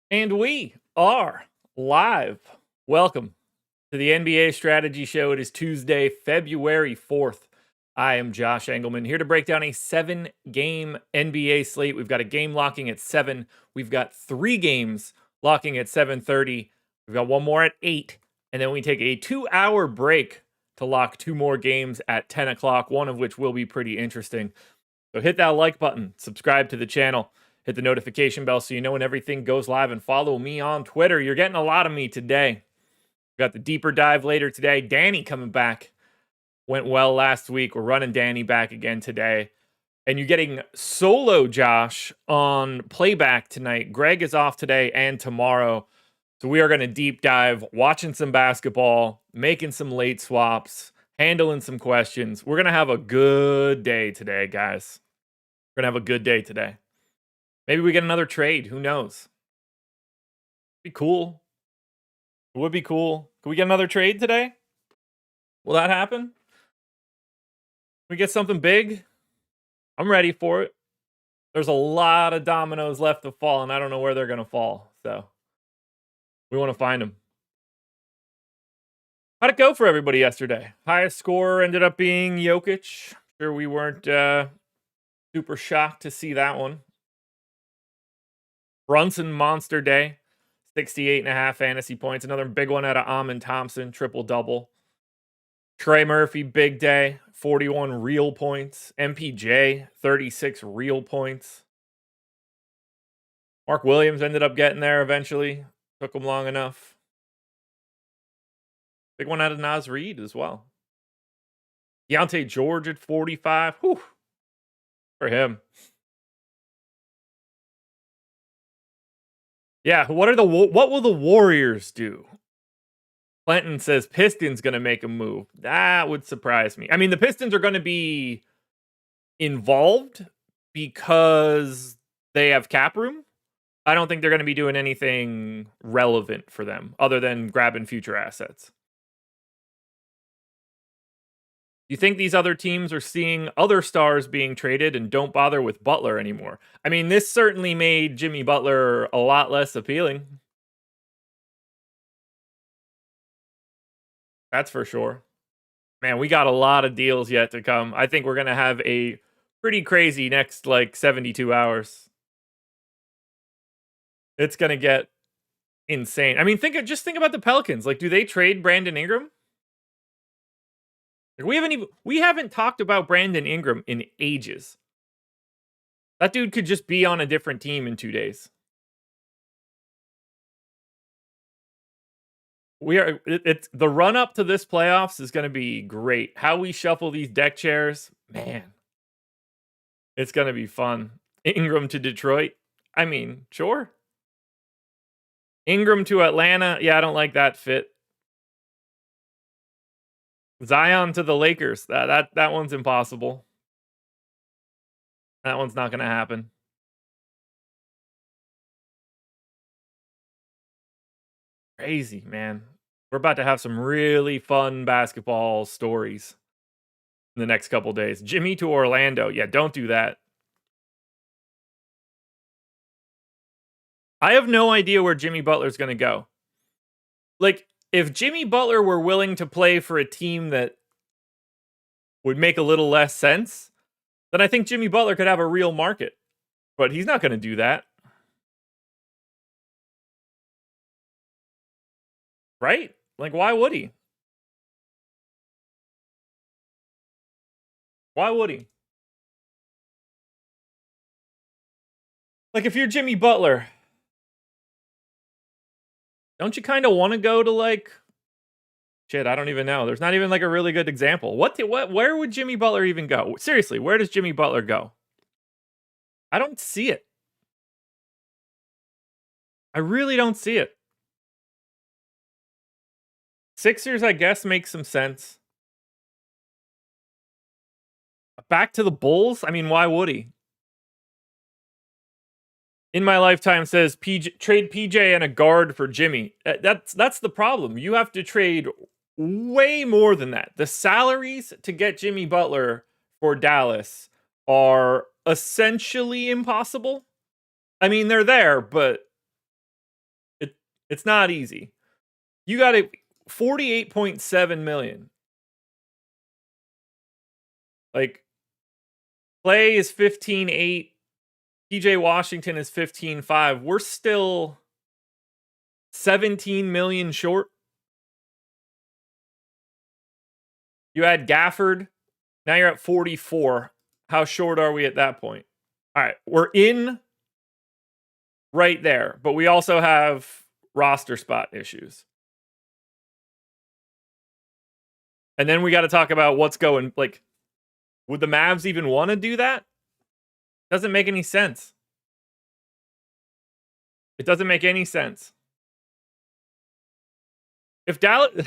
And we are live. Welcome to the NBA Strategy Show. It is Tuesday, February 4th. I am Josh Engleman, here to break down a 7-game NBA slate. We've got a game locking at 7. We've got 3 games locking at 7:30. We've got one more at 8. And then we take a 2-hour break to lock 2 more games at 10 o'clock, one of which will be pretty interesting. So hit that like button, subscribe to the channel. Hit the notification bell so you know when everything goes live, and follow me on Twitter. You're getting a lot of me today. We got the deeper dive later today. Danny coming back. Went well last week. We're running Danny back again today. And you're getting solo Josh on playback tonight. Greg is off today and tomorrow. So we are going to deep dive, watching some basketball, making some late swaps, handling some questions. We're going to have a good day today, guys. We're going to have a good day today. Maybe we get another trade. Who knows? Be cool. It would be cool. Can we get another trade today? Will that happen? Can we get something big? I'm ready for it. There's a lot of dominoes left to fall, and I don't know where they're going to fall. So we want to find them. How'd it go for everybody yesterday? Highest score ended up being Jokic. Sure, we weren't super shocked to see that one. Brunson monster day, 68.5 fantasy points. Another big one out of Amin Thompson, triple-double. Trey Murphy, big day, 41 real points. MPJ, 36 real points. Mark Williams ended up getting there eventually. Took him long enough. Big one out of Naz Reid as well. Deontay George at 45. Whew. For him. Yeah, what will the Warriors do? Clinton says Pistons going to make a move. That would surprise me. I mean, the Pistons are going to be involved because they have cap room. I don't think they're going to be doing anything relevant for them other than grabbing future assets. You think these other teams are seeing other stars being traded and don't bother with Butler anymore? I mean, this certainly made Jimmy Butler a lot less appealing. That's for sure. Man, we got a lot of deals yet to come. I think we're going to have a pretty crazy next 72 hours. It's going to get insane. I mean, just think about the Pelicans. Do they trade Brandon Ingram? We haven't talked about Brandon Ingram in ages. That dude could just be on a different team in 2 days. It's the run up to this playoffs is going to be great. How we shuffle these deck chairs, man. It's going to be fun. Ingram to Detroit. I mean, sure. Ingram to Atlanta. Yeah, I don't like that fit. Zion to the Lakers. That one's impossible. That one's not going to happen. Crazy, man. We're about to have some really fun basketball stories in the next couple days. Jimmy to Orlando. Yeah, don't do that. I have no idea where Jimmy Butler's going to go. If Jimmy Butler were willing to play for a team that would make a little less sense, then I think Jimmy Butler could have a real market. But he's not going to do that. Right? Why would he? Why would he? If you're Jimmy Butler, don't you kind of want to go to shit, I don't even know. There's not even a really good example. Where would Jimmy Butler even go? Seriously, where does Jimmy Butler go? I don't see it. I really don't see it. Sixers, I guess, makes some sense. Back to the Bulls? I mean, why would he? In My Lifetime says trade PJ and a guard for Jimmy. That's the problem. You have to trade way more than that. The salaries to get Jimmy Butler for Dallas are essentially impossible. I mean, they're there, but It's not easy. You got it 48.7 million. Like, Clay is 15.8. PJ Washington is 15.5. We're still 17 million short. You add Gafford. Now you're at 44. How short are we at that point? All right, we're in right there, but we also have roster spot issues. And then we got to talk about what's going, like, would the Mavs even want to do that? Doesn't make any sense. It doesn't make any sense. If Dallas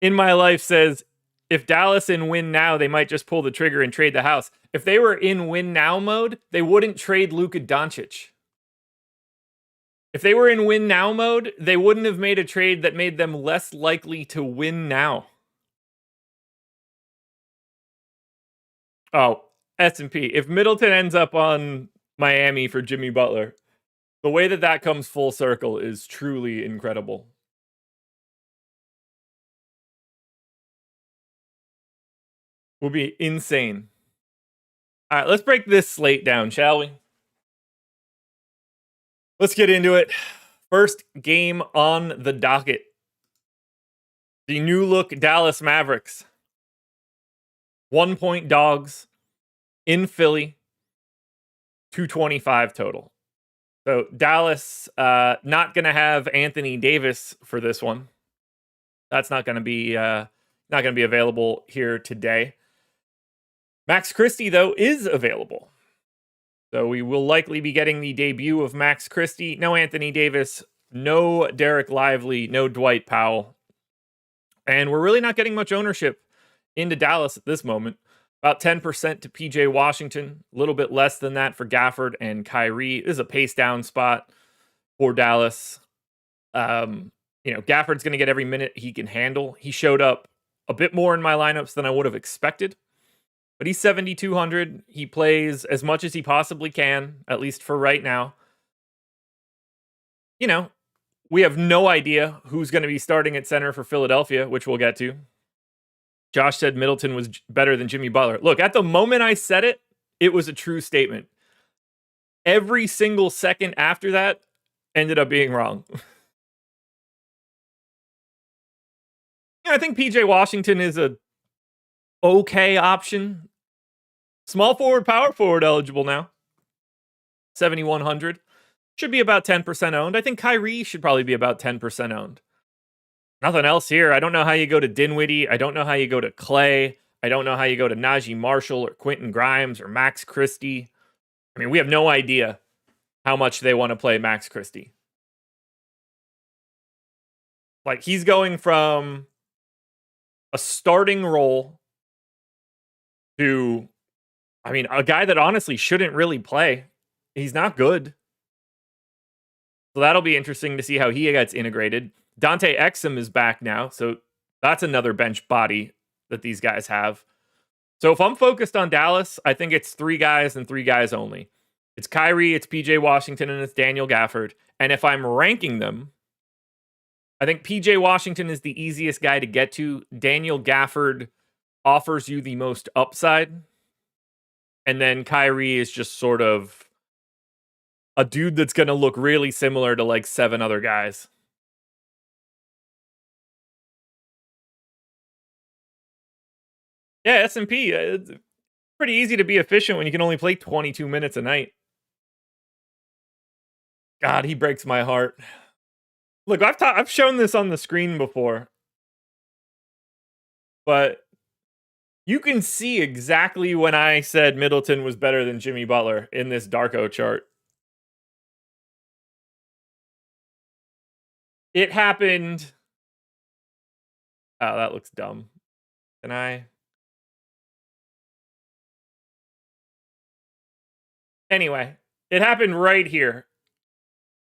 in my life says, if Dallas in win now, they might just pull the trigger and trade the house. If they were in win now mode, they wouldn't trade Luka Doncic. If they were in win now mode, they wouldn't have made a trade that made them less likely to win now. Oh, S&P. If Middleton ends up on Miami for Jimmy Butler, the way that that comes full circle is truly incredible. Will be insane. All right, let's break this slate down, shall we? Let's get into it. First game on the docket. The new look Dallas Mavericks. 1-point dogs in Philly. 225 total. So Dallas not going to have Anthony Davis for this one. That's not going to be available here today. Max Christie, though, is available. So we will likely be getting the debut of Max Christie. No Anthony Davis, no Derek Lively, no Dwight Powell. And we're really not getting much ownership into Dallas at this moment. About 10% to PJ Washington, a little bit less than that for Gafford and Kyrie. This is a pace down spot for Dallas. Gafford's going to get every minute he can handle. He showed up a bit more in my lineups than I would have expected. But he's 7,200. He plays as much as he possibly can, at least for right now. We have no idea who's going to be starting at center for Philadelphia, which we'll get to. Josh said Middleton was better than Jimmy Butler. Look, at the moment I said it, it was a true statement. Every single second after that ended up being wrong. I think PJ Washington is a okay option. Small forward, power forward eligible now. 7,100. Should be about 10% owned. I think Kyrie should probably be about 10% owned. Nothing else here. I don't know how you go to Dinwiddie. I don't know how you go to Clay. I don't know how you go to Najee Marshall or Quentin Grimes or Max Christie. I mean, we have no idea how much they want to play Max Christie. Like, he's going from a starting role to, a guy that honestly shouldn't really play. He's not good. So that'll be interesting to see how he gets integrated. Dante Exum is back now, so that's another bench body that these guys have. So if I'm focused on Dallas, I think it's 3 guys and 3 guys only. It's Kyrie, it's PJ Washington, and it's Daniel Gafford. And if I'm ranking them, I think PJ Washington is the easiest guy to get to. Daniel Gafford offers you the most upside. And then Kyrie is just sort of a dude that's going to look really similar to like 7 other guys. Yeah, S&P. It's pretty easy to be efficient when you can only play 22 minutes a night. God, he breaks my heart. Look, I've shown this on the screen before. But you can see exactly when I said Middleton was better than Jimmy Butler in this Darko chart. It happened. Oh, that looks dumb. Can I? Anyway, it happened right here.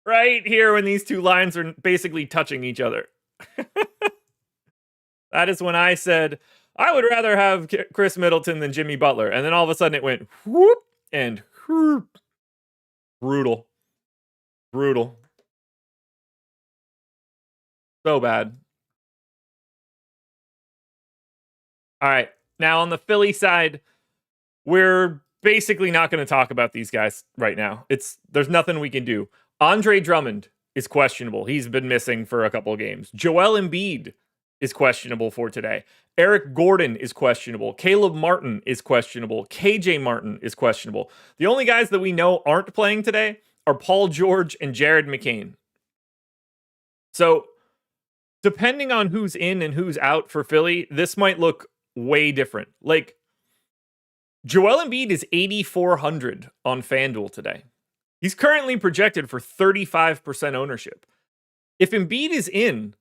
Right here when these 2 lines are basically touching each other. That is when I said, I would rather have Chris Middleton than Jimmy Butler. And then all of a sudden it went whoop and whoop. Brutal. So bad. All right. Now on the Philly side, we're basically not going to talk about these guys right now. There's nothing we can do. Andre Drummond is questionable. He's been missing for a couple of games. Joel Embiid is questionable for today. Eric Gordon is questionable. Caleb Martin is questionable. KJ Martin is questionable. The only guys that we know aren't playing today are Paul George and Jared McCain. So, depending on who's in and who's out for Philly, this might look way different. Like, Joel Embiid is 8,400 on FanDuel today. He's currently projected for 35% ownership. If Embiid is in,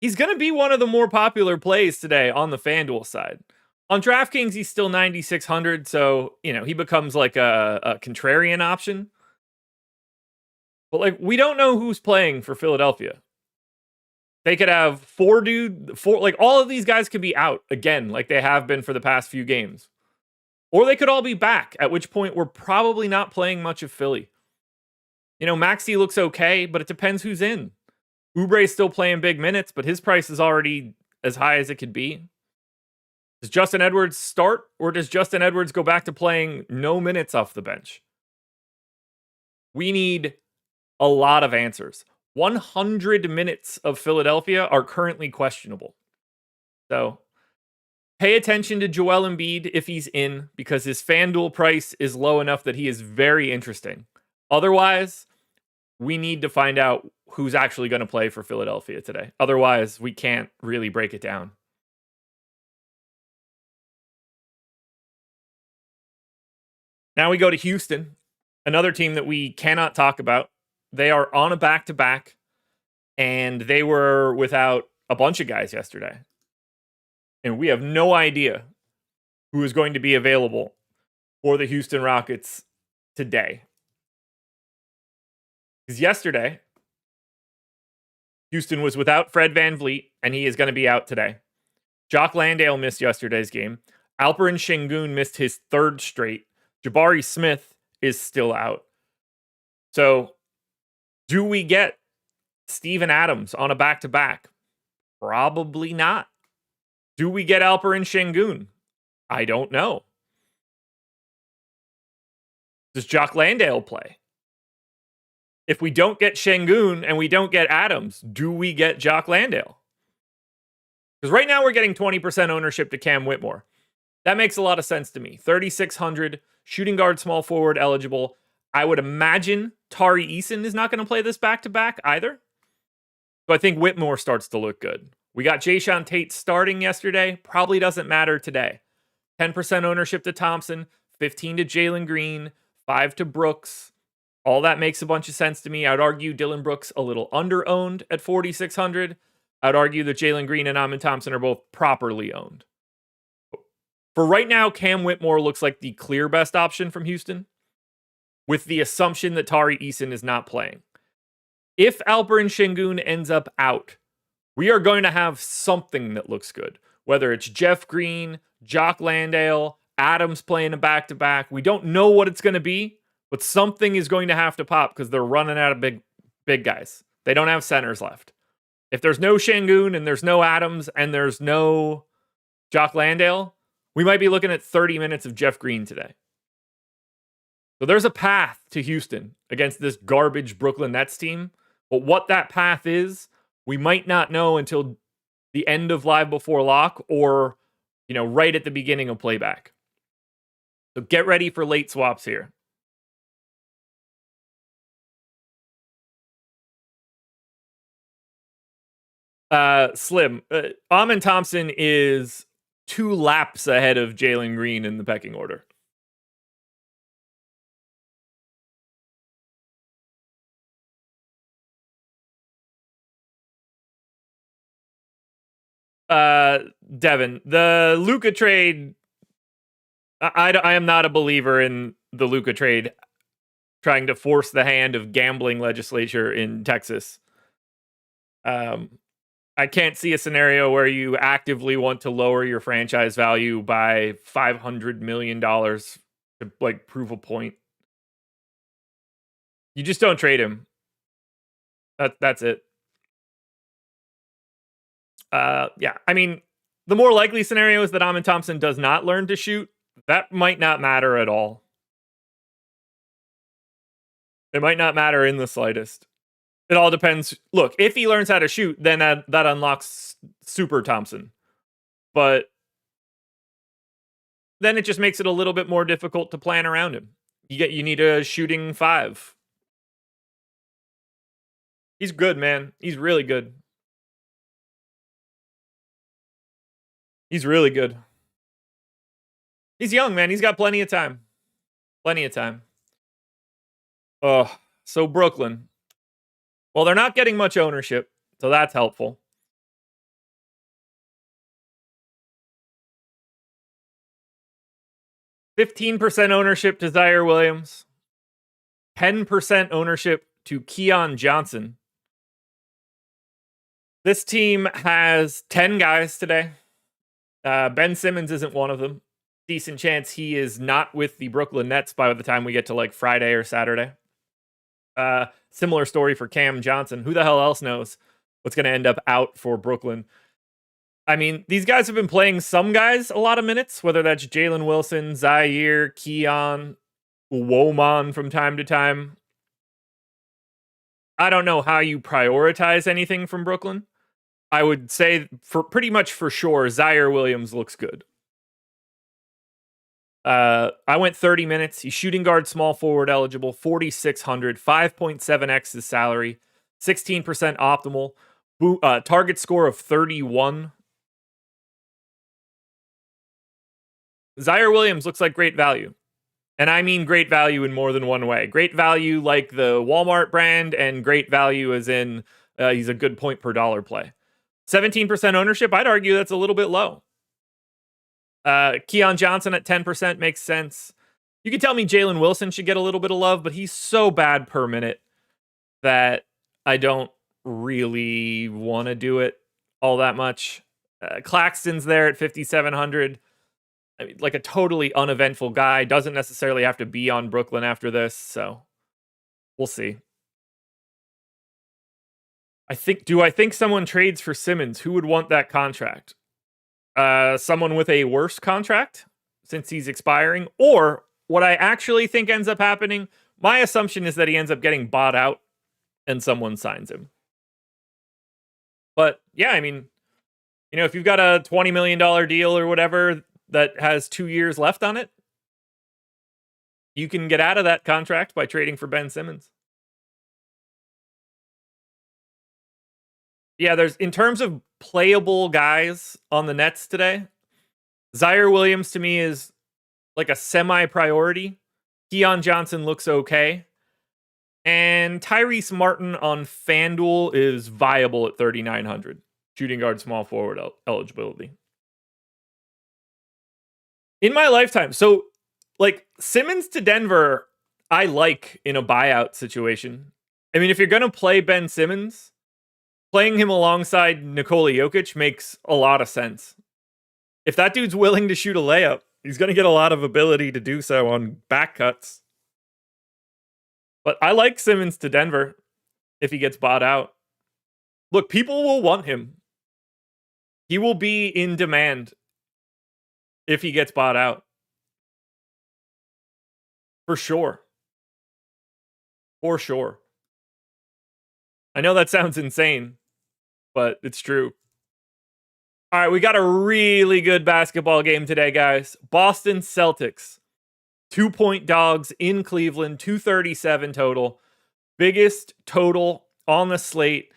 he's going to be one of the more popular plays today on the FanDuel side. On DraftKings, he's still 9,600, so, he becomes like a contrarian option. But, we don't know who's playing for Philadelphia. They could have four, all of these guys could be out again, like they have been for the past few games. Or they could all be back, at which point we're probably not playing much of Philly. Maxey looks okay, but it depends who's in. Oubre's still playing big minutes, but his price is already as high as it could be. Does Justin Edwards start, or does Justin Edwards go back to playing no minutes off the bench? We need a lot of answers. 100 minutes of Philadelphia are currently questionable. So, pay attention to Joel Embiid if he's in, because his FanDuel price is low enough that he is very interesting. Otherwise, we need to find out who's actually going to play for Philadelphia today. Otherwise, we can't really break it down. Now we go to Houston, another team that we cannot talk about. They are on a back-to-back, and they were without a bunch of guys yesterday. And we have no idea who is going to be available for the Houston Rockets today. Because yesterday, Houston was without Fred VanVleet, and he is going to be out today. Jock Landale missed yesterday's game. Alperen Sengun missed his third straight. Jabari Smith is still out. So, do we get Steven Adams on a back-to-back? Probably not. Do we get Alperen Sengun? I don't know. Does Jock Landale play? If we don't get Sengun and we don't get Adams, do we get Jock Landale? Because right now we're getting 20% ownership to Cam Whitmore. That makes a lot of sense to me. 3,600, shooting guard, small forward eligible. I would imagine Tari Eason is not going to play this back-to-back either. So I think Whitmore starts to look good. We got Jayshawn Tate starting yesterday. Probably doesn't matter today. 10% ownership to Thompson, 15 to Jalen Green, 5 to Brooks. All that makes a bunch of sense to me. I'd argue Dillon Brooks a little under-owned at 4,600. I'd argue that Jalen Green and Amen Thompson are both properly owned. For right now, Cam Whitmore looks like the clear best option from Houston, with the assumption that Tari Eason is not playing. If Alperen Sengun ends up out, we are going to have something that looks good. Whether it's Jeff Green, Jock Landale, Adams playing a back-to-back. We don't know what it's going to be, but something is going to have to pop because they're running out of big guys. They don't have centers left. If there's no Sengun and there's no Adams and there's no Jock Landale, we might be looking at 30 minutes of Jeff Green today. So there's a path to Houston against this garbage Brooklyn Nets team. But what that path is, we might not know until the end of Live Before Lock or, right at the beginning of playback. So get ready for late swaps here. Slim. Amen Thompson is 2 laps ahead of Jalen Green in the pecking order. Devin, the Luka trade, I am not a believer in the Luka trade trying to force the hand of gambling legislature in Texas. I can't see a scenario where you actively want to lower your franchise value by $500 million to prove a point. You just don't trade him. That's it. Yeah, I mean, the more likely scenario is that Amin Thompson does not learn to shoot. That might not matter at all. It might not matter in the slightest. It all depends. Look, if he learns how to shoot, then that unlocks Super Thompson. But then it just makes it a little bit more difficult to plan around him. You need a shooting 5. He's good, man. He's really good. He's really good. He's young, man. He's got plenty of time. Plenty of time. So Brooklyn. Well, they're not getting much ownership, so that's helpful. %15 ownership to Zaire Williams. 10% ownership to Keon Johnson. This team has 10 guys today. Ben Simmons isn't one of them. Decent chance he is not with the Brooklyn Nets by the time we get to like Friday or Saturday. Similar story for Cam Johnson. Who the hell else knows what's going to end up out for Brooklyn? I mean, these guys have been playing some guys a lot of minutes, whether that's Jalen Wilson, Zaire, Keon, Woman from time to time. I don't know how you prioritize anything from Brooklyn. I would say for pretty much for sure, Zaire Williams looks good. I went 30 minutes. He's shooting guard, small forward eligible, 4,600, 5.7x his salary, 16% optimal, target score of 31. Zaire Williams looks like great value. And I mean great value in more than one way. Great value like the Walmart brand, and great value as in he's a good point per dollar play. 17% ownership, I'd argue that's a little bit low. Keon Johnson at 10% makes sense. You could tell me Jalen Wilson should get a little bit of love, but he's so bad per minute that I don't really want to do it all that much. Claxton's there at 5,700. I mean, like a totally uneventful guy. Doesn't necessarily have to be on Brooklyn after this, so we'll see. I think someone trades for Simmons? Who would want that contract? Someone with a worse contract since he's expiring, or what I actually think ends up happening. My assumption is that he ends up getting bought out and someone signs him. But yeah, I mean, if you've got a $20 million deal or whatever that has 2 years left on it, you can get out of that contract by trading for Ben Simmons. Yeah, in terms of playable guys on the Nets today, Zaire Williams to me is like a semi-priority. Keon Johnson looks okay. And Tyrese Martin on FanDuel is viable at 3,900. Shooting guard, small forward eligibility. In my lifetime, so like Simmons to Denver, I like in a buyout situation. I mean, if you're going to play Ben Simmons, playing him alongside Nikola Jokic makes a lot of sense. If that dude's willing to shoot a layup, he's going to get a lot of ability to do so on back cuts. But I like Simmons to Denver if he gets bought out. Look, people will want him. He will be in demand if he gets bought out. For sure. For sure. I know that sounds insane, but it's true. All right, we got a really good basketball game today, guys. Boston Celtics. 2-point dogs in Cleveland, 237 total. Biggest total on the slate.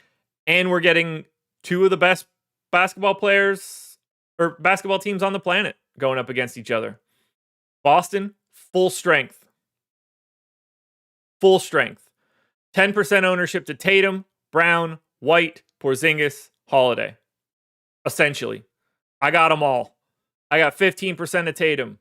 And we're getting two of the best basketball players or basketball teams on the planet going up against each other. Boston, full strength. Full strength. 10% ownership to Tatum, Brown, White, Porzingis, Holiday. Essentially. I got them all. I got 15% of Tatum.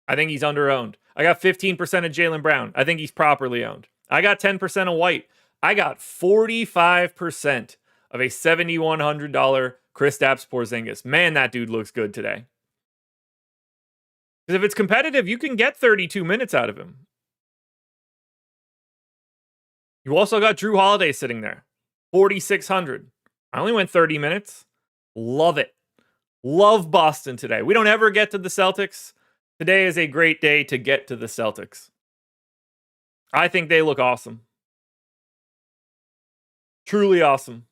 I think he's underowned. I got 15% of Jaylen Brown. I think he's properly owned. I got 10% of White. I got 45% of a $7,100 Kristaps Porzingis. Man, that dude looks good today. Because if it's competitive, you can get 32 minutes out of him. You also got Drew Holiday sitting there. 4,600. I only went 30 minutes. Love it. Love Boston today. We don't ever get to the Celtics. Today is a great day to get to the Celtics. I think they look awesome. Truly awesome.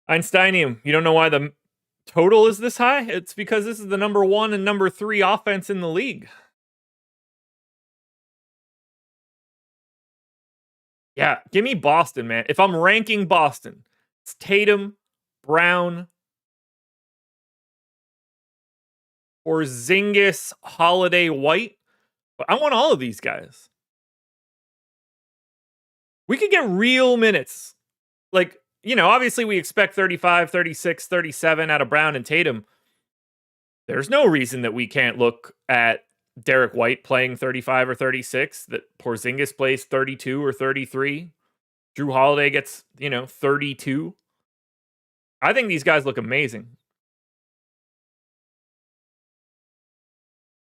Einsteinium, you don't know why the total is this high? It's because this is the number 1 and number 3 offense in the league. Yeah, give me Boston, man. If I'm ranking Boston, it's Tatum, Brown, Porzingis, Holiday, White. But I want all of these guys. We could get real minutes. Like, obviously we expect 35, 36, 37 out of Brown and Tatum. There's no reason that we can't look at Derek White playing 35 or 36, that Porzingis plays 32 or 33. Drew Holiday gets, 32. I think these guys look amazing.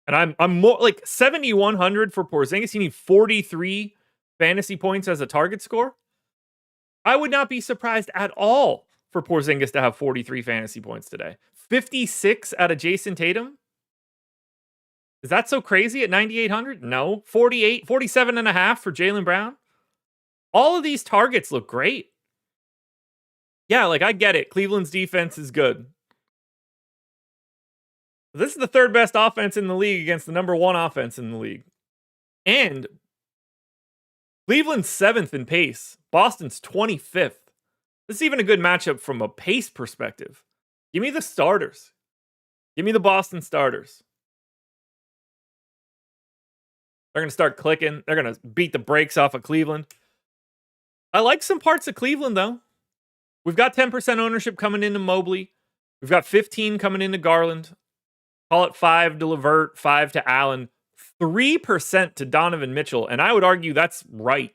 And I'm more like 7,100 for Porzingis. You need 43 fantasy points as a target score. I would not be surprised at all for Porzingis to have 43 fantasy points today. 56 out of Jason Tatum. Is that so crazy at 9,800? No. 48, 47 and a half for Jaylen Brown. All of these targets look great. Yeah, I get it. Cleveland's defense is good. This is the third best offense in the league against the number 1 offense in the league. And Cleveland's 7th in pace. Boston's 25th. This is even a good matchup from a pace perspective. Give me the starters. Give me the Boston starters. They're going to start clicking. They're going to beat the brakes off of Cleveland. I like some parts of Cleveland, though. We've got 10% ownership coming into Mobley. We've got 15 coming into Garland. Call it 5 to LeVert, 5 to Allen, 3% to Donovan Mitchell. And I would argue that's right.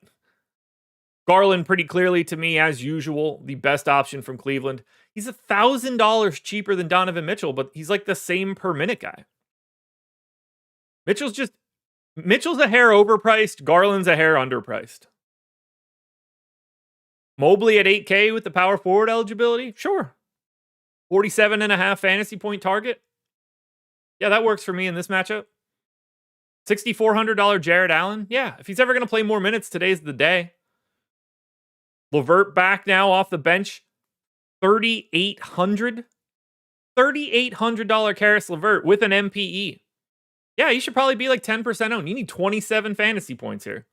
Garland, pretty clearly to me, as usual, the best option from Cleveland. He's $1,000 cheaper than Donovan Mitchell, but he's like the same per minute guy. Mitchell's a hair overpriced. Garland's a hair underpriced. Mobley at 8K with the power forward eligibility? Sure. 47.5 fantasy point target? Yeah, that works for me in this matchup. $6,400 Jared Allen? Yeah, if he's ever going to play more minutes, today's the day. LeVert back now off the bench. $3,800? $3,800 Karis LeVert with an MPE. Yeah, you should probably be like 10% owned. You need 27 fantasy points here.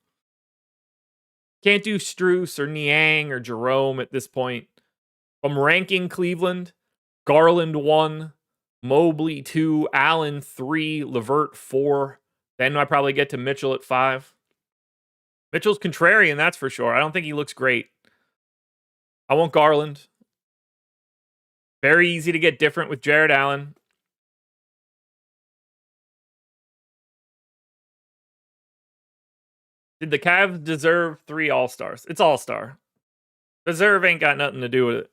Can't do Strus or Niang or Jerome at this point. I'm ranking Cleveland. Garland 1, Mobley 2, Allen 3, LeVert 4. Then I probably get to Mitchell at 5. Mitchell's contrarian, that's for sure. I don't think he looks great. I want Garland. Very easy to get different with Jared Allen. Did the Cavs deserve 3 All-Stars? It's All-Star. Deserve ain't got nothing to do with it.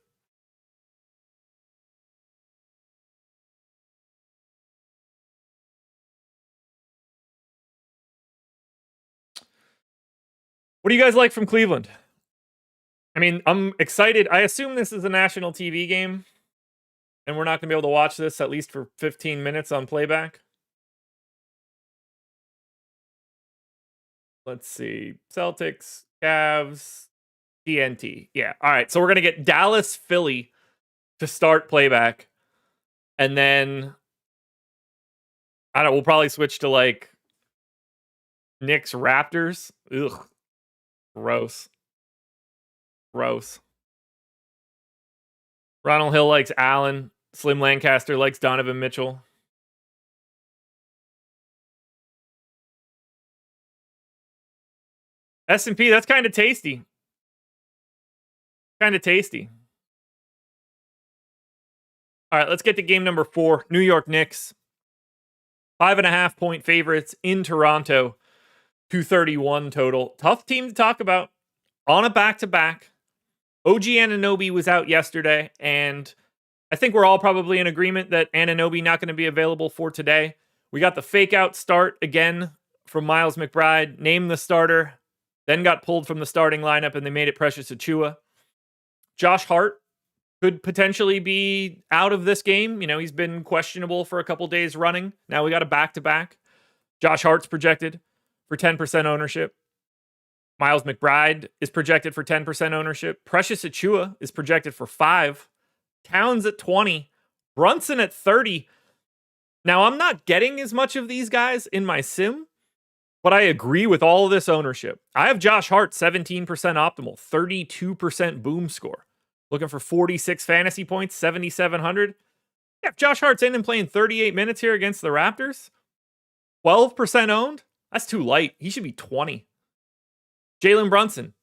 What do you guys like from Cleveland? I mean, I'm excited. I assume this is a national TV game, and we're not going to be able to watch this at least for 15 minutes on playback. Let's see. Celtics, Cavs, TNT. Yeah. All right. So we're going to get Dallas, Philly to start playback. And then, I don't know, we'll probably switch to like Knicks, Raptors. Ugh. Gross. Gross. Ronald Hill likes Allen. Slim Lancaster likes Donovan Mitchell. S&P, that's kind of tasty. Kind of tasty. All right, let's get to game number 4. New York Knicks. 5.5 point favorites in Toronto. 231 total. Tough team to talk about. On a back-to-back. OG Anunoby was out yesterday, and I think we're all probably in agreement that Anunoby not going to be available for today. We got the fake out start again from Miles McBride. Name the starter. then got pulled from the starting lineup, and they made it Precious Achiuwa. Josh Hart could potentially be out of this game. He's been questionable for a couple days running. Now we got a back-to-back. Josh Hart's projected for 10% ownership. Miles McBride is projected for 10% ownership. Precious Achiuwa is projected for 5. Towns at 20. Brunson at 30. Now, I'm not getting as much of these guys in my sim, but I agree with all of this ownership. I have Josh Hart 17% optimal, 32% boom score. Looking for 46 fantasy points, 7,700. Yeah, if Josh Hart's in and playing 38 minutes here against the Raptors, 12% owned, that's too light. He should be 20. Jalen Brunson,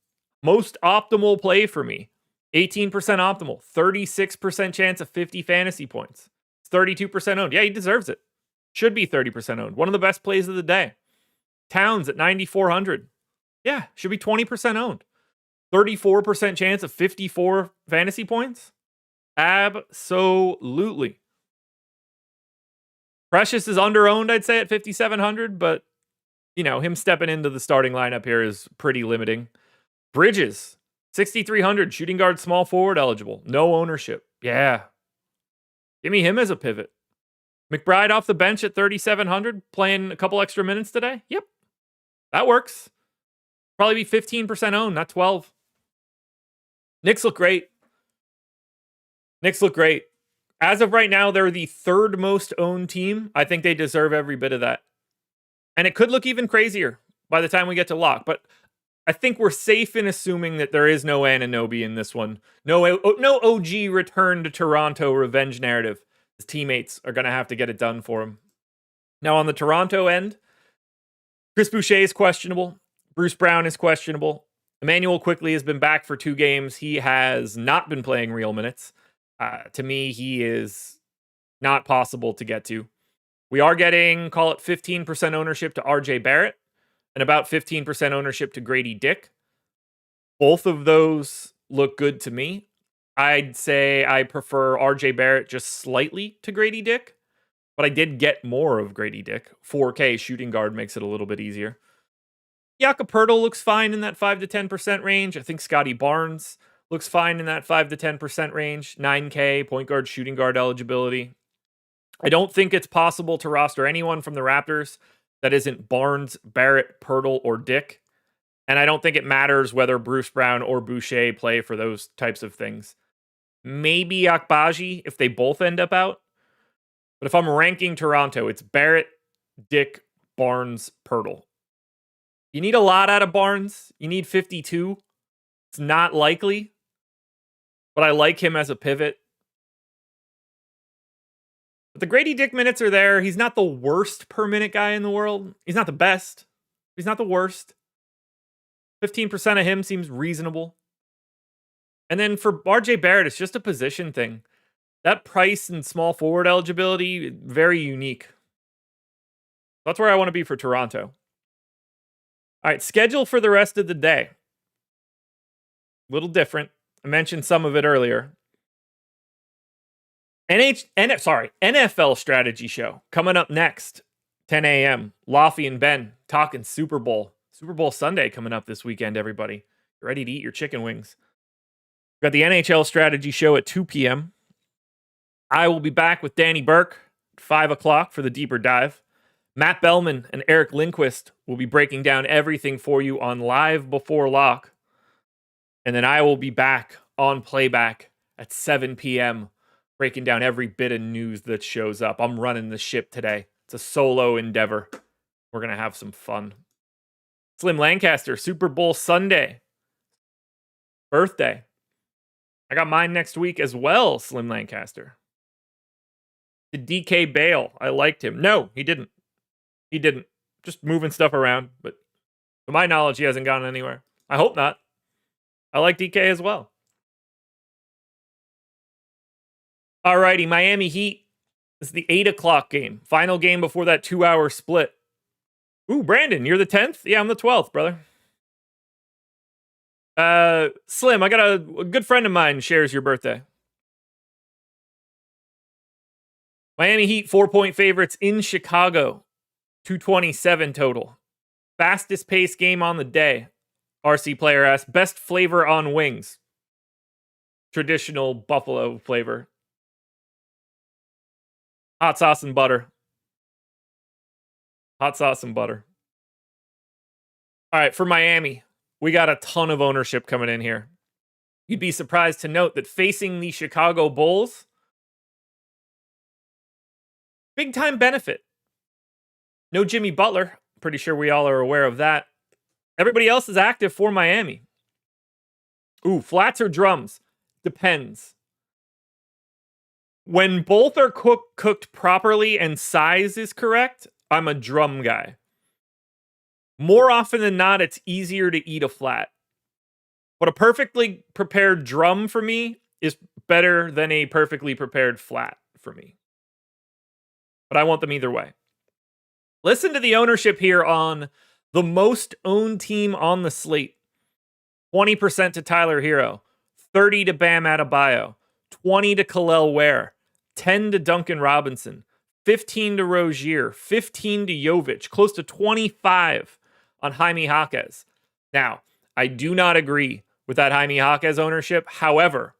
most optimal play for me. 18% optimal, 36% chance of 50 fantasy points. It's 32% owned. Yeah, he deserves it. Should be 30% owned. One of the best plays of the day. Towns at 9,400. Yeah, should be 20% owned. 34% chance of 54 fantasy points? Absolutely. Precious is under-owned, I'd say, at 5,700, but, him stepping into the starting lineup here is pretty limiting. Bridges, 6,300, shooting guard, small forward eligible. No ownership. Yeah. Give me him as a pivot. McBride off the bench at 3,700, playing a couple extra minutes today? Yep. That works. Probably be 15% owned, not 12. Knicks look great. As of right now, they're the third most owned team. I think they deserve every bit of that. And it could look even crazier by the time we get to lock. But I think we're safe in assuming that there is no Anunoby in this one. No OG return to Toronto revenge narrative. His teammates are going to have to get it done for him. Now, on the Toronto end, Chris Boucher is questionable. Bruce Brown is questionable. Emmanuel Quickley has been back for 2 games. He has not been playing real minutes. To me, he is not possible to get to. We are getting, call it 15% ownership to RJ Barrett and about 15% ownership to Grady Dick. Both of those look good to me. I'd say I prefer RJ Barrett just slightly to Grady Dick, but I did get more of Grady Dick. 4K shooting guard makes it a little bit easier. Jakob Poeltl looks fine in that 5 to 10% range. I think Scotty Barnes looks fine in that 5 to 10% range. 9K, point guard, shooting guard eligibility. I don't think it's possible to roster anyone from the Raptors that isn't Barnes, Barrett, Poeltl, or Dick. And I don't think it matters whether Bruce Brown or Boucher play for those types of things. Maybe Akbaji if they both end up out. But if I'm ranking Toronto, it's Barrett, Dick, Barnes, Poeltl. You need a lot out of Barnes. You need 52. It's not likely, but I like him as a pivot. But the Grady Dick minutes are there. He's not the worst per minute guy in the world. He's not the best. He's not the worst. 15% of him seems reasonable. And then for RJ Barrett, it's just a position thing. That price and small forward eligibility, very unique. That's where I want to be for Toronto. All right, schedule for the rest of the day. A little different. I mentioned some of it earlier. NFL strategy show coming up next, 10 a.m. Laffy and Ben talking Super Bowl. Super Bowl Sunday coming up this weekend, everybody. You ready to eat your chicken wings? We've got the NHL strategy show at 2 p.m. I will be back with Danny Burke at 5 o'clock for the deeper dive. Matt Bellman and Eric Lindquist will be breaking down everything for you on Live Before Lock. And then I will be back on playback at 7 p.m. breaking down every bit of news that shows up. I'm running the ship today. It's a solo endeavor. We're going to have some fun. Slim Lancaster, Super Bowl Sunday. Birthday. I got mine next week as well, Slim Lancaster. Did DK bail? I liked him. No, he didn't. He didn't. Just moving stuff around. But to my knowledge, he hasn't gone anywhere. I hope not. I like DK as well. Alrighty, Miami Heat. This is the 8 o'clock game. Final game before that 2-hour split. Ooh, Brandon, you're the 10th? Yeah, I'm the 12th, brother. Slim, I got a good friend of mine shares your birthday. Miami Heat 4-point favorites in Chicago. 227 total. Fastest paced game on the day. RC Player asks, best flavor on wings? Traditional buffalo flavor. Hot sauce and butter. Hot sauce and butter. All right, for Miami, we got a ton of ownership coming in here. You'd be surprised to note that facing the Chicago Bulls, big time benefit. No Jimmy Butler. Pretty sure we all are aware of that. Everybody else is active for Miami. Ooh, flats or drums? Depends. When both are cooked properly and size is correct, I'm a drum guy. More often than not, it's easier to eat a flat. But a perfectly prepared drum for me is better than a perfectly prepared flat for me. But I want them either way. Listen to the ownership here on the most owned team on the slate. 20% to Tyler Hero, 30 to Bam Adebayo, 20 to Kel'el Ware, 10 to Duncan Robinson, 15 to Rozier, 15 to Jovic, close to 25 on Jaime Jaquez. Now, I do not agree with that Jaime Jaquez ownership. However,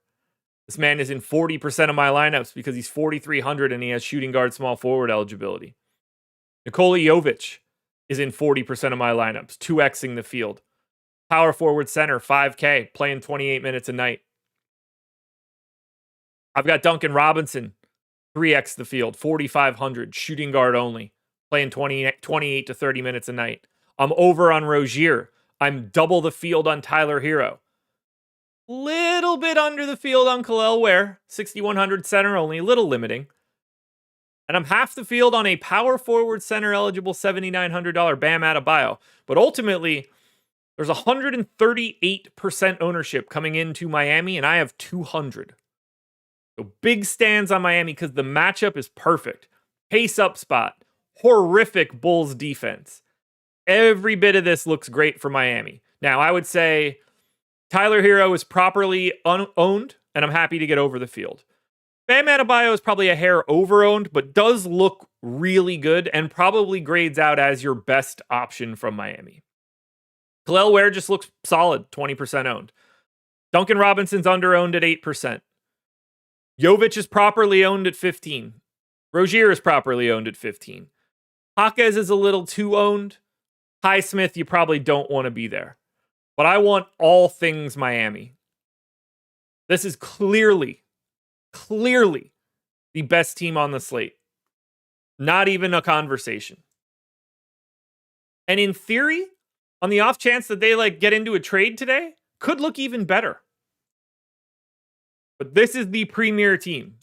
this man is in 40% of my lineups because he's 4,300 and he has shooting guard small forward eligibility. Nikola Jovic is in 40% of my lineups, 2xing the field. Power forward center, 5K, playing 28 minutes a night. I've got Duncan Robinson, 3x the field, 4,500, shooting guard only, playing 28 to 30 minutes a night. I'm over on Rozier. I'm double the field on Tyler Hero. Little bit under the field on Kel'el Ware, 6,100 center only, a little limiting. And I'm half the field on a power forward center eligible $7,900 Bam Adebayo. But ultimately, there's 138% ownership coming into Miami, and I have 200. So big stands on Miami because the matchup is perfect. Pace up spot. Horrific Bulls defense. Every bit of this looks great for Miami. Now, I would say Tyler Hero is properly owned, and I'm happy to get over the field. Bam Adebayo is probably a hair over-owned, but does look really good and probably grades out as your best option from Miami. Kel'el Ware just looks solid, 20% owned. Duncan Robinson's under-owned at 8%. Jovic is properly owned at 15%. Rozier is properly owned at 15%. Jaquez is a little too owned. Highsmith, you probably don't want to be there. But I want all things Miami. This is clearly the best team on the slate. Not even a conversation. And in theory, on the off chance that they get into a trade today, could look even better. But this is the premier team.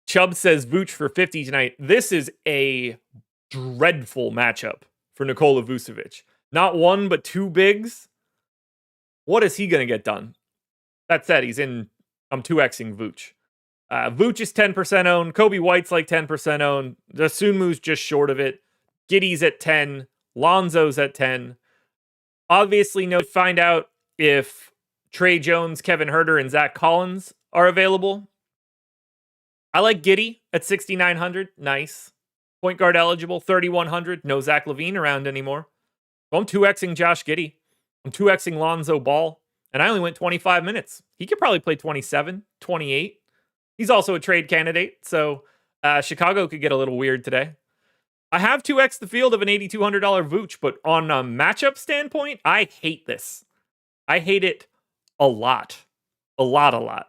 Chubb says Vooch for 50 tonight. This is a dreadful matchup for Nikola Vucevic. Not one, but two bigs. What is he going to get done? That said, I'm 2xing Vooch. Vooch is 10% owned. Kobe White's 10% owned. Dosunmu's just short of it. Giddey's at 10. Lonzo's at 10. Obviously, find out if Trey Jones, Kevin Huerter, and Zach Collins are available. I like Giddey at 6,900. Nice. Point guard eligible, 3,100. No Zach LaVine around anymore. So I'm 2xing Josh Giddey. I'm 2xing Lonzo Ball. And I only went 25 minutes. He could probably play 27, 28. He's also a trade candidate. So Chicago could get a little weird today. I have 2x the field of an $8,200 Vooch, but on a matchup standpoint, I hate this. I hate it a lot. A lot.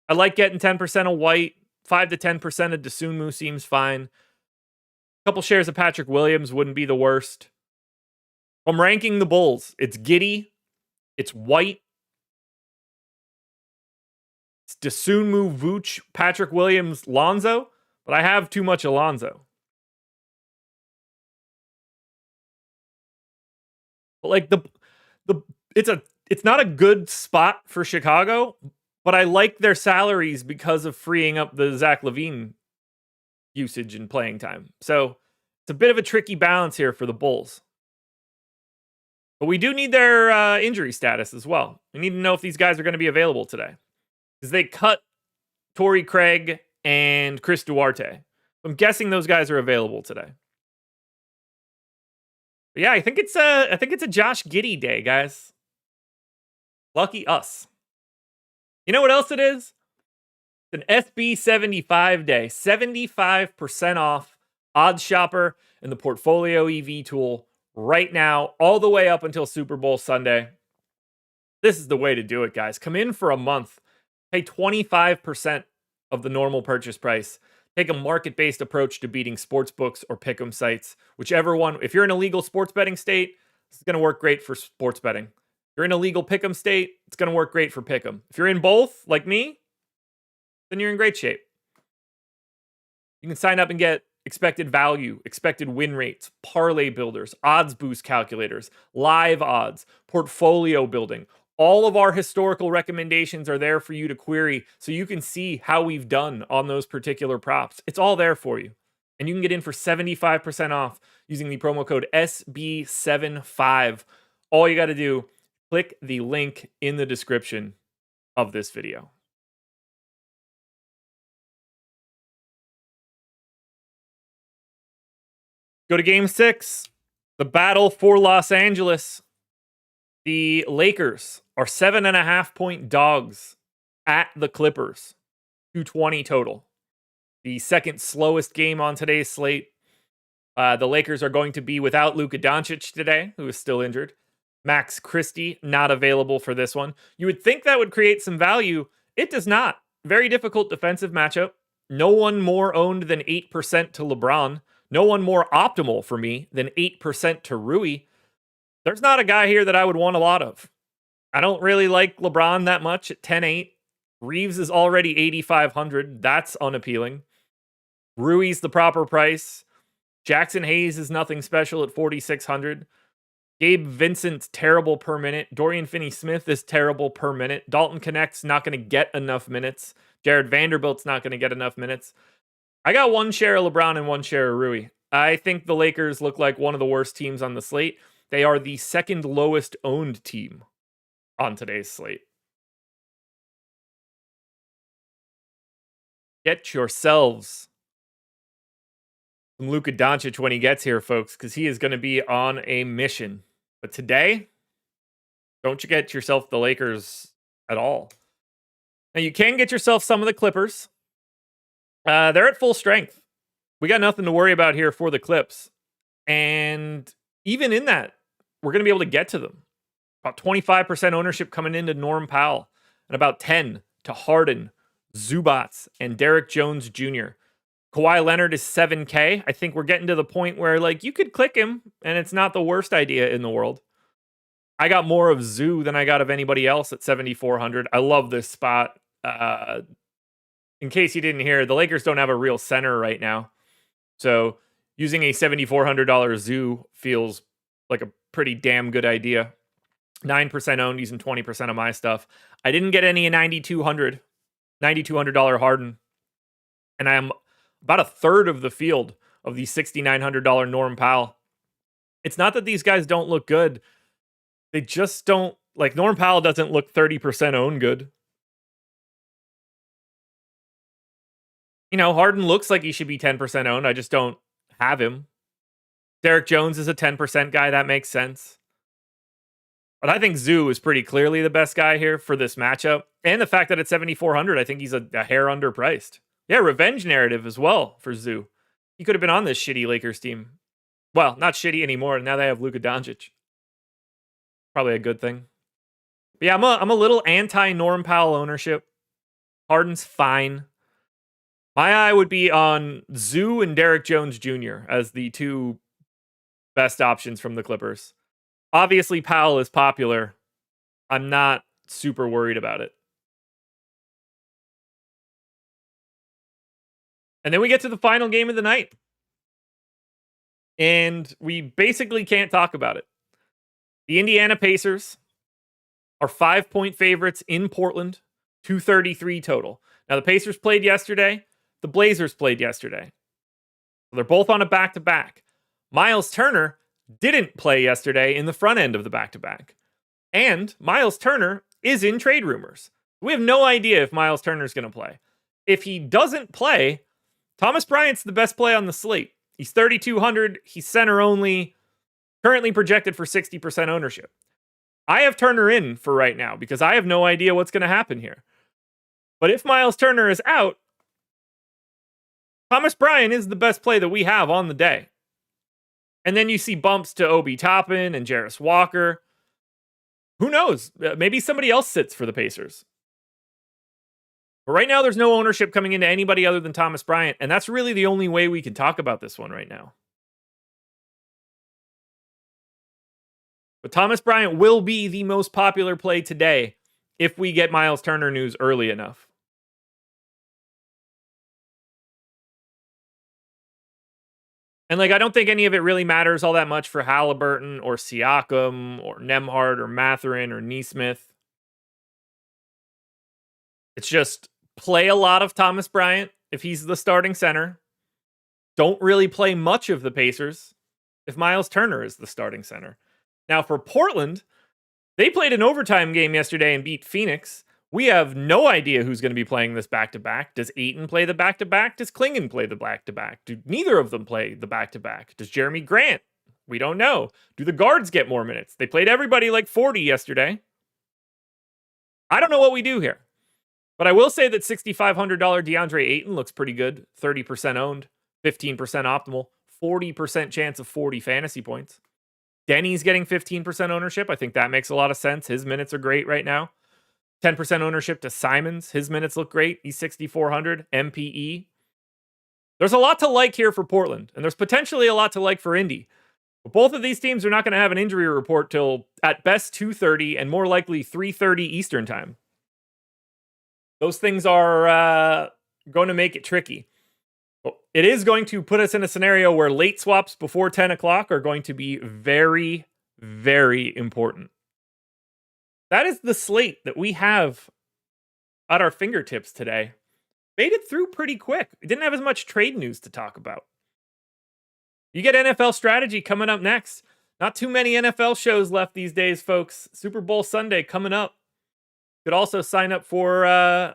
I like getting 10% of White. 5 to 10% of Dosunmu seems fine. A couple shares of Patrick Williams wouldn't be the worst. I'm ranking the Bulls. It's Giddey. It's White. It's Dosunmu, Vooch, Patrick Williams, Lonzo. But I have too much Alonzo. But it's not a good spot for Chicago, but I like their salaries because of freeing up the Zach LaVine usage and playing time. So it's a bit of a tricky balance here for the Bulls. But we do need their injury status as well. We need to know if these guys are going to be available today. Because they cut Torrey Craig and Chris Duarte. I'm guessing those guys are available today. But yeah, I think it's a Josh Giddey day, guys. Lucky us. You know what else it is? It's an SB 75 day. 75% off Odds Shopper and the Portfolio EV tool right now, all the way up until Super Bowl Sunday. This is the way to do it, guys. Come in for a month. Pay 25% of the normal purchase price. Take a market-based approach to beating sports books or pick'em sites. Whichever one. If you're in a legal sports betting state, this is going to work great for sports betting. If you're in a legal pick'em state, it's going to work great for pick'em. If you're in both, like me, then you're in great shape. You can sign up and get expected value, expected win rates, parlay builders, odds boost calculators, live odds, portfolio building. All of our historical recommendations are there for you to query so you can see how we've done on those particular props. It's all there for you. And you can get in for 75% off using the promo code SB75. All you got to do, click the link in the description of this video. Go to game 6, the battle for Los Angeles. The Lakers are 7.5-point dogs at the Clippers. 220 total. The second slowest game on today's slate. The Lakers are going to be without Luka Doncic today, who is still injured. Max Christie, not available for this one. You would think that would create some value. It does not. Very difficult defensive matchup. No one more owned than 8% to LeBron. No one more optimal for me than 8% to Rui. There's not a guy here that I would want a lot of. I don't really like LeBron that much at 10-8. Reeves is already 8,500. That's unappealing. Rui's the proper price. Jackson Hayes is nothing special at 4,600. Gabe Vincent's terrible per minute. Dorian Finney-Smith is terrible per minute. Dalton Connect's not going to get enough minutes. Jared Vanderbilt's not going to get enough minutes. I got one share of LeBron and one share of Rui. I think the Lakers look like one of the worst teams on the slate. They are the second lowest owned team on today's slate. Get yourselves some Luka Doncic when he gets here, folks, because he is going to be on a mission. But today, don't you get yourself the Lakers at all. Now, you can get yourself some of the Clippers. They're at full strength. We got nothing to worry about here for the Clips. And even in that, we're going to be able to get to them. About 25% ownership coming into Norm Powell, and about 10 to Harden, Zubats, and Derek Jones Jr. Kawhi Leonard is 7K. I think we're getting to the point where, like, you could click him, and it's not the worst idea in the world. I got more of Zoo than I got of anybody else at 7,400. I love this spot. In case you didn't hear, the Lakers don't have a real center right now. So using a $7,400 Zoo feels like a pretty damn good idea. 9% owned, using 20% of my stuff. I didn't get any $9,200 Harden. And I am about a third of the field of the $6,900 Norm Powell. It's not that these guys don't look good. They just don't, like, Norm Powell doesn't look 30% owned good. You know, Harden looks like he should be 10% owned. I just don't have him. Derek Jones is a 10% guy. That makes sense. But I think Zoo is pretty clearly the best guy here for this matchup. And the fact that it's 7,400, I think he's a hair underpriced. Yeah, revenge narrative as well for Zoo. He could have been on this shitty Lakers team. Well, not shitty anymore. Now they have Luka Doncic. Probably a good thing. But yeah, I'm a little anti-Norm Powell ownership. Harden's fine. My eye would be on Zoo and Derek Jones Jr. as the two best options from the Clippers. Obviously, Powell is popular. I'm not super worried about it. And then we get to the final game of the night. And we basically can't talk about it. The Indiana Pacers are 5-point favorites in Portland, 233 total. Now, the Pacers played yesterday. The Blazers played yesterday. They're both on a back-to-back. Miles Turner didn't play yesterday in the front end of the back-to-back. And Miles Turner is in trade rumors. We have no idea if Miles Turner is going to play. If he doesn't play, Thomas Bryant's the best play on the slate. He's 3,200. He's center only. Currently projected for 60% ownership. I have Turner in for right now because I have no idea what's going to happen here. But if Miles Turner is out, Thomas Bryant is the best play that we have on the day. And then you see bumps to Obi Toppin and Jarris Walker. Who knows? Maybe somebody else sits for the Pacers. But right now, there's no ownership coming into anybody other than Thomas Bryant. And that's really the only way we can talk about this one right now. But Thomas Bryant will be the most popular play today if we get Miles Turner news early enough. And I don't think any of it really matters all that much for Halliburton or Siakam or Nembhard or Mathurin or Nesmith. It's just play a lot of Thomas Bryant if he's the starting center. Don't really play much of the Pacers if Miles Turner is the starting center. Now for Portland, they played an overtime game yesterday and beat Phoenix. We have no idea who's going to be playing this back-to-back. Does Ayton play the back-to-back? Does Klingon play the back-to-back? Do neither of them play the back-to-back? Does Jeremy Grant? We don't know. Do the guards get more minutes? They played everybody 40 yesterday. I don't know what we do here. But I will say that $6,500 DeAndre Ayton looks pretty good. 30% owned, 15% optimal, 40% chance of 40 fantasy points. Denny's getting 15% ownership. I think that makes a lot of sense. His minutes are great right now. 10% ownership to Simons. His minutes look great. He's 6,400 MPE. There's a lot to like here for Portland, and there's potentially a lot to like for Indy. But both of these teams are not going to have an injury report till at best 2:30 and more likely 3:30 Eastern time. Those things are going to make it tricky. It is going to put us in a scenario where late swaps before 10 o'clock are going to be very, very important. That is the slate that we have at our fingertips today. Made it through pretty quick. We didn't have as much trade news to talk about. You get NFL strategy coming up next. Not too many NFL shows left these days, folks. Super Bowl Sunday coming up. You could also sign up for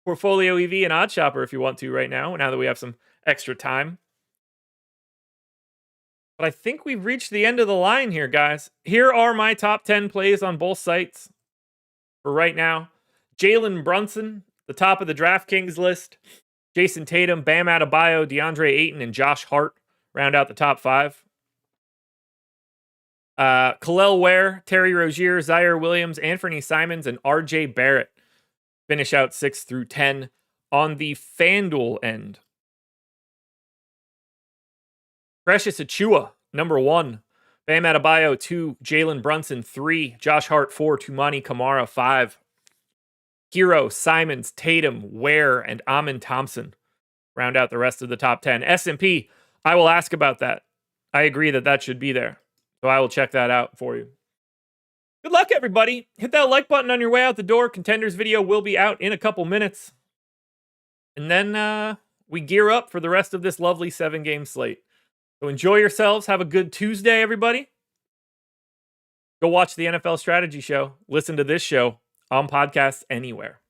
Portfolio EV and Odd Shopper if you want to right now that we have some extra time. But I think we've reached the end of the line here, guys. Here are my top 10 plays on both sites for right now. Jalen Brunson, the top of the DraftKings list. Jason Tatum, Bam Adebayo, DeAndre Ayton, and Josh Hart round out the top 5. Khalil Ware, Terry Rozier, Zaire Williams, Anthony Simons, and RJ Barrett finish out 6 through 10 on the FanDuel end. Precious Achiuwa, number 1. Bam Adebayo, 2. Jalen Brunson, 3. Josh Hart, 4. Tumani Kamara, 5. Hero, Simons, Tatum, Ware, and Amin Thompson round out the rest of the top 10. S&P, I will ask about that. I agree that should be there. So I will check that out for you. Good luck, everybody. Hit that like button on your way out the door. Contenders video will be out in a couple minutes. And then we gear up for the rest of this lovely 7-game slate. So enjoy yourselves. Have a good Tuesday, everybody. Go watch the NFL Strategy Show. Listen to this show on podcasts anywhere.